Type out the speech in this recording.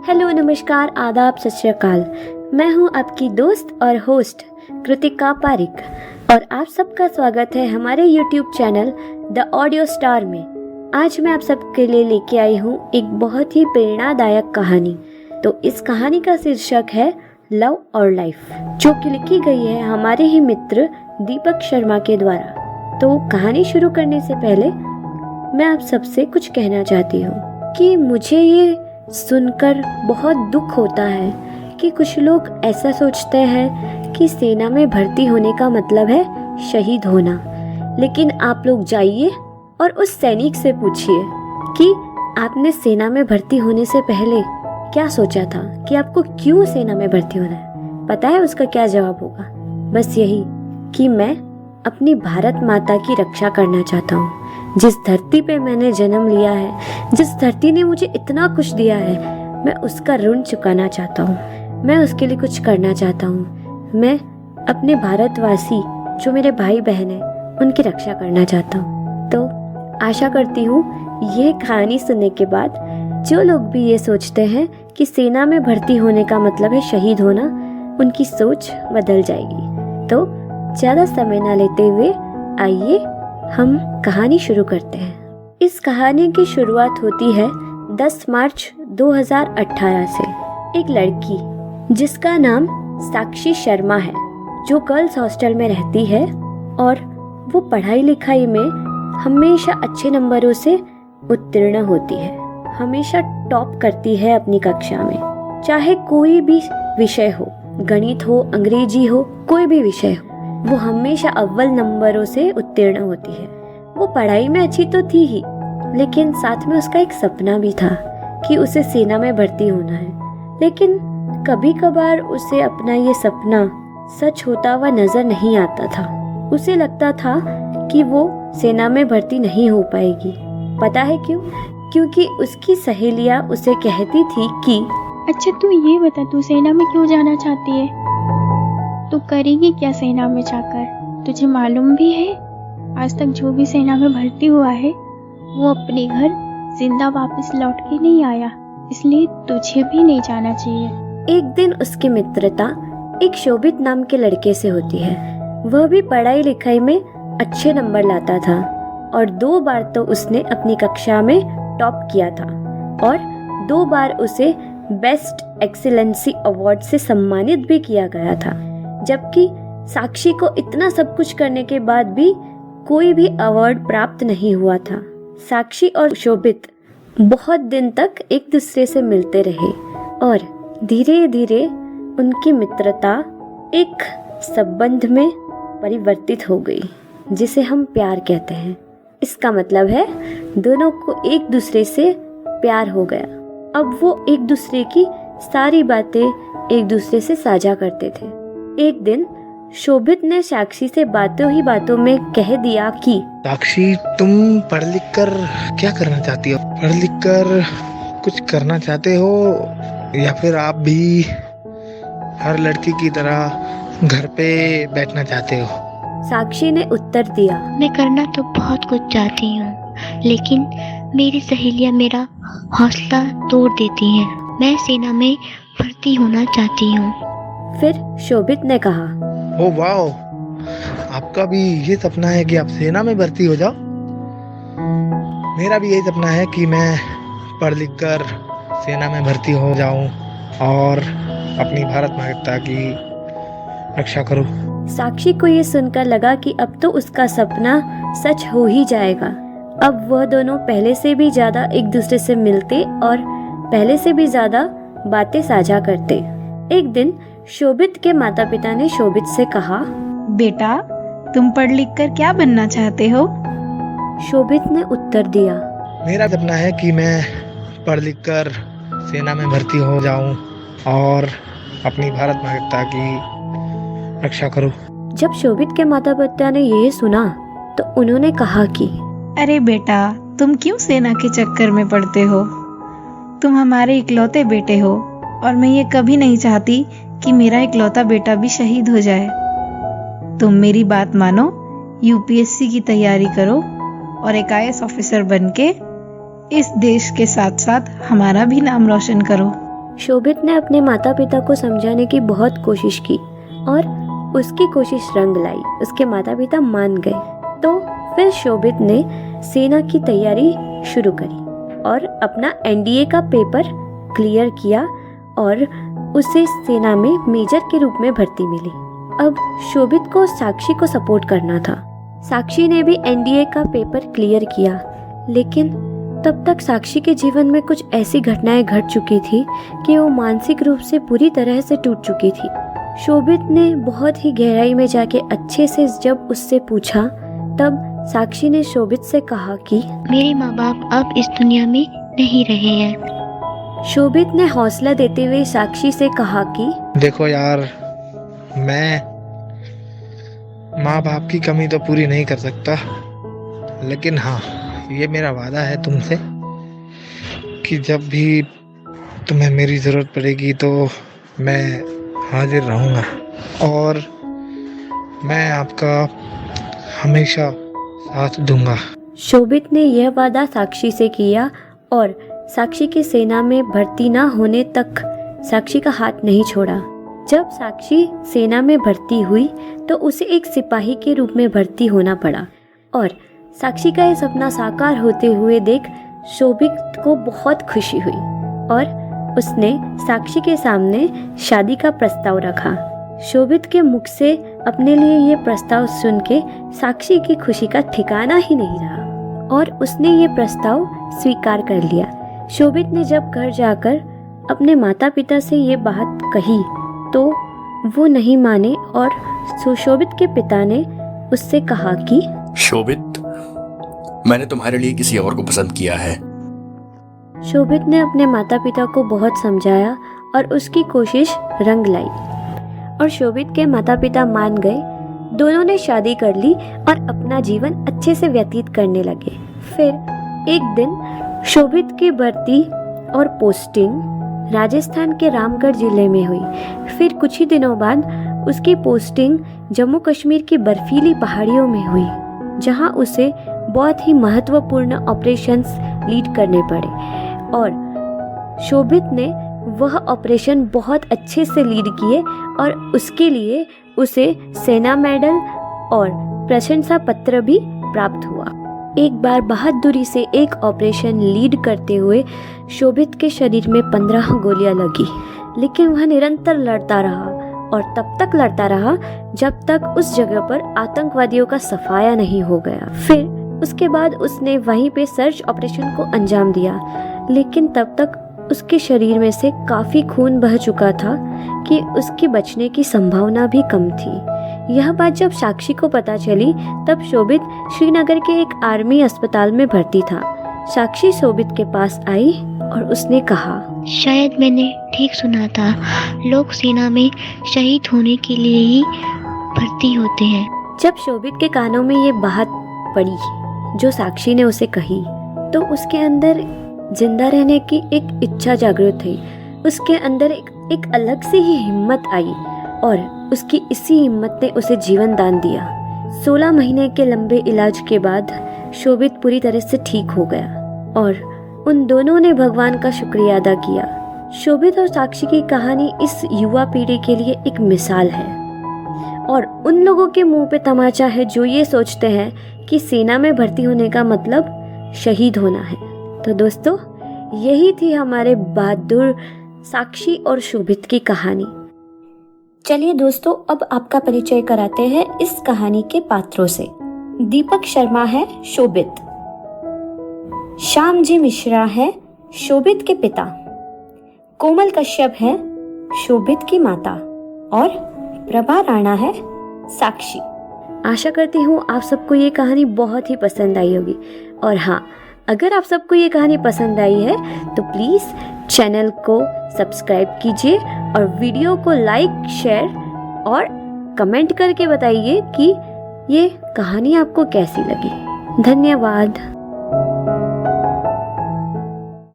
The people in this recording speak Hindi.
हेलो, नमस्कार, आदाब, सत श्री अकाल। मैं हूं आपकी दोस्त और होस्ट कृतिका पारिक और आप सबका स्वागत है हमारे YouTube channel the audio star में। आज मैं आप सबके लिए लेके आई हूं एक बहुत ही प्रेरणादायक कहानी। तो इस कहानी का शीर्षक है लव और लाइफ, जो कि लिखी गई है हमारे ही मित्र दीपक शर्मा के द्वारा। तो कहानी शुरू करने से पहले मैं आप सबसे कुछ कहना चाहती हूँ कि मुझे ये सुनकर बहुत दुख होता है कि कुछ लोग ऐसा सोचते हैं कि सेना में भर्ती होने का मतलब है शहीद होना। लेकिन आप लोग जाइए और उस सैनिक से पूछिए कि आपने सेना में भर्ती होने से पहले क्या सोचा था, कि आपको क्यों सेना में भर्ती होना है। पता है उसका क्या जवाब होगा? बस यही कि मैं अपनी भारत माता की रक्षा करना चाहता हूँ। जिस धरती पे मैंने जन्म लिया है, जिस धरती ने मुझे इतना कुछ दिया है, मैं उसका ऋण चुकाना चाहता हूँ। मैं उसके लिए कुछ करना चाहता हूँ। मैं अपने भारतवासी जो मेरे भाई बहन हैं उनकी रक्षा करना चाहता हूँ। तो आशा करती हूँ यह कहानी सुनने के बाद जो लोग भी ये सोचते हैं कि सेना में भर्ती होने का मतलब है शहीद होना, उनकी सोच बदल जाएगी। तो ज़्यादा समय ना लेते हुए आइए हम कहानी शुरू करते हैं। इस कहानी की शुरुआत होती है 10 मार्च 2018 से। एक लड़की जिसका नाम साक्षी शर्मा है, जो गर्ल्स हॉस्टल में रहती है और वो पढ़ाई लिखाई में हमेशा अच्छे नंबरों से उत्तीर्ण होती है, हमेशा टॉप करती है अपनी कक्षा में। चाहे कोई भी विषय हो, गणित हो, अंग्रेजी हो, कोई भी विषय हो, वो हमेशा अव्वल नंबरों से उत्तीर्ण होती है। वो पढ़ाई में अच्छी तो थी ही, लेकिन साथ में उसका एक सपना भी था कि उसे सेना में भर्ती होना है। लेकिन कभी कभार उसे अपना ये सपना सच होता हुआ नजर नहीं आता था। उसे लगता था कि वो सेना में भर्ती नहीं हो पाएगी। पता है क्यों? क्योंकि उसकी सहेलियां उसे कहती थी कि अच्छा तू ये बता, तू सेना में क्यों जाना चाहती है? तू करेगी क्या सेना में जाकर? तुझे मालूम भी है आज तक जो भी सेना में भर्ती हुआ है वो अपने घर जिंदा वापस लौट के नहीं आया, इसलिए तुझे भी नहीं जाना चाहिए। एक दिन उसकी मित्रता एक शोभित नाम के लड़के से होती है। वह भी पढ़ाई लिखाई में अच्छे नंबर लाता था और 2 बार तो उसने अपनी कक्षा में टॉप किया था और 2 बार उसे बेस्ट एक्सीलेंसी अवार्ड से सम्मानित भी किया गया था। जबकि साक्षी को इतना सब कुछ करने के बाद भी कोई भी अवार्ड प्राप्त नहीं हुआ था। साक्षी और शोभित बहुत दिन तक एक दूसरे से मिलते रहे और धीरे धीरे उनकी मित्रता एक संबंध में परिवर्तित हो गई, जिसे हम प्यार कहते हैं। इसका मतलब है दोनों को एक दूसरे से प्यार हो गया। अब वो एक दूसरे की सारी बातें एक दूसरे से साझा करते थे। एक दिन शोभित ने साक्षी से बातों ही बातों में कह दिया कि साक्षी, तुम पढ़ लिख कर क्या करना चाहती हो? पढ़ लिख कर कुछ करना चाहते हो या फिर आप भी हर लड़की की तरह घर पे बैठना चाहते हो? साक्षी ने उत्तर दिया, मैं करना तो बहुत कुछ चाहती हूँ, लेकिन मेरी सहेलियाँ मेरा हौसला तोड़ देती हैं। मैं सेना में भर्ती होना चाहती हूँ। फिर शोभित ने कहा, ओ वाओ, आपका भी ये सपना है कि आप सेना में भर्ती हो जाओ? मेरा भी यही सपना है कि मैं पढ़ लिख कर सेना में भर्ती हो जाऊं और अपनी भारत माता की रक्षा करूं। साक्षी को ये सुनकर लगा कि अब तो उसका सपना सच हो ही जाएगा। अब वह दोनों पहले से भी ज्यादा एक दूसरे से मिलते और पहले से भी ज्यादा बातें साझा करते। एक दिन शोभित के माता पिता ने शोभित से कहा, बेटा तुम पढ़ लिख कर क्या बनना चाहते हो? शोभित ने उत्तर दिया, मेरा सपना है कि मैं पढ़ लिख कर सेना में भर्ती हो जाऊं और अपनी भारत माता की रक्षा करूं। जब शोभित के माता पिता ने ये सुना तो उन्होंने कहा कि अरे बेटा, तुम क्यों सेना के चक्कर में पड़ते हो? तुम हमारे इकलौते बेटे हो और मैं ये कभी नहीं चाहती कि मेरा इकलौता बेटा भी शहीद हो जाए। तुम मेरी बात मानो, यूपीएससी की तैयारी करो और एक IAS ऑफिसर बनके इस देश के साथ साथ हमारा भी नाम रोशन करो। शोभित ने अपने माता पिता को समझाने की बहुत कोशिश की और उसकी कोशिश रंग लाई। उसके माता पिता मान गए। तो फिर शोभित ने सेना की तैयारी शुरू करी और अपना एनडीए का पेपर क्लियर किया और उसे सेना में मेजर के रूप में भर्ती मिली। अब शोभित को साक्षी को सपोर्ट करना था। साक्षी ने भी एनडीए का पेपर क्लियर किया, लेकिन तब तक साक्षी के जीवन में कुछ ऐसी घटनाएं घट चुकी थी कि वो मानसिक रूप से पूरी तरह से टूट चुकी थी। शोभित ने बहुत ही गहराई में जाके अच्छे से जब उससे पूछा, तब साक्षी ने शोभित से कहा कि मेरे माँ बाप अब इस दुनिया में नहीं रहे हैं। शोभित ने हौसला देते हुए साक्षी से कहा कि देखो यार, मैं माँ बाप की कमी तो पूरी नहीं कर सकता, लेकिन हाँ, ये मेरा वादा है तुमसे कि जब भी तुम्हें मेरी ज़रूरत पड़ेगी तो मैं हाजिर रहूँगा और मैं आपका हमेशा साथ दूंगा। शोभित ने यह वादा साक्षी से किया और साक्षी की सेना में भर्ती न होने तक साक्षी का हाथ नहीं छोड़ा। जब साक्षी सेना में भर्ती हुई तो उसे एक सिपाही के रूप में भर्ती होना पड़ा और साक्षी का यह सपना साकार होते हुए देख शोभित को बहुत खुशी हुई और उसने साक्षी के सामने शादी का प्रस्ताव रखा। शोभित के मुख से अपने लिए ये प्रस्ताव सुन के साक्षी की खुशी का ठिकाना ही नहीं रहा और उसने ये प्रस्ताव स्वीकार कर लिया। शोभित ने जब घर जाकर अपने माता पिता से ये बात कही तो वो नहीं माने और शोभित के पिता ने उससे कहा कि शोभित, मैंने तुम्हारे लिए किसी और को पसंद किया है। शोभित ने अपने माता पिता को बहुत समझाया और उसकी कोशिश रंग लाई और शोभित के माता पिता मान गए। दोनों ने शादी कर ली और अपना जीवन अच्छे से व्यतीत करने लगे। फिर एक दिन शोभित की भर्ती और पोस्टिंग राजस्थान के रामगढ़ जिले में हुई। फिर कुछ ही दिनों बाद उसकी पोस्टिंग जम्मू कश्मीर की बर्फीली पहाड़ियों में हुई, जहां उसे बहुत ही महत्वपूर्ण ऑपरेशंस लीड करने पड़े और शोभित ने वह ऑपरेशन बहुत अच्छे से लीड किए और उसके लिए उसे सेना मेडल और प्रशंसा पत्र भी प्राप्त हुआ। एक बार बहादुरी से एक ऑपरेशन लीड करते हुए शोभित के शरीर में 15 गोलियां लगी, लेकिन वह निरंतर लड़ता रहा और तब तक लड़ता रहा जब तक उस जगह पर आतंकवादियों का सफाया नहीं हो गया। फिर उसके बाद उसने वहीं पे सर्च ऑपरेशन को अंजाम दिया, लेकिन तब तक उसके शरीर में से काफी खून बह चुका था कि उसकी बचने की संभावना भी कम थी। यह बात जब साक्षी को पता चली तब शोभित श्रीनगर के एक आर्मी अस्पताल में भर्ती था। साक्षी शोभित के पास आई और उसने कहा, शायद मैंने ठीक सुना था, लोग सेना में शहीद होने के लिए ही भर्ती होते हैं। जब शोभित के कानों में ये बात पड़ी जो साक्षी ने उसे कही तो उसके अंदर जिंदा रहने की एक इच्छा जागृत हुई। उसके अंदर एक अलग सी ही हिम्मत आई और उसकी इसी हिम्मत ने उसे जीवन दान दिया। 16 महीने के लंबे इलाज के बाद शोभित पूरी तरह से ठीक हो गया और उन दोनों ने भगवान का शुक्रिया अदा किया। शोभित और साक्षी की कहानी इस युवा पीढ़ी के लिए एक मिसाल है और उन लोगों के मुंह पे तमाचा है जो ये सोचते हैं कि सेना में भर्ती होने का मतलब शहीद होना है। तो दोस्तों, यही थी हमारे बहादुर साक्षी और शोभित की कहानी। चलिए दोस्तों, अब आपका परिचय कराते हैं इस कहानी के पात्रों से। दीपक शर्मा है शोभित, श्यामजी मिश्रा है शोभित के पिता, कोमल कश्यप है शोभित की माता और प्रभा राणा है साक्षी। आशा करती हूँ आप सबको ये कहानी बहुत ही पसंद आई होगी। और हाँ, अगर आप सबको ये कहानी पसंद आई है तो प्लीज़ चैनल को सब्सक्राइब कीजिए और वीडियो को लाइक, शेयर और कमेंट करके बताइए कि ये कहानी आपको कैसी लगी। धन्यवाद।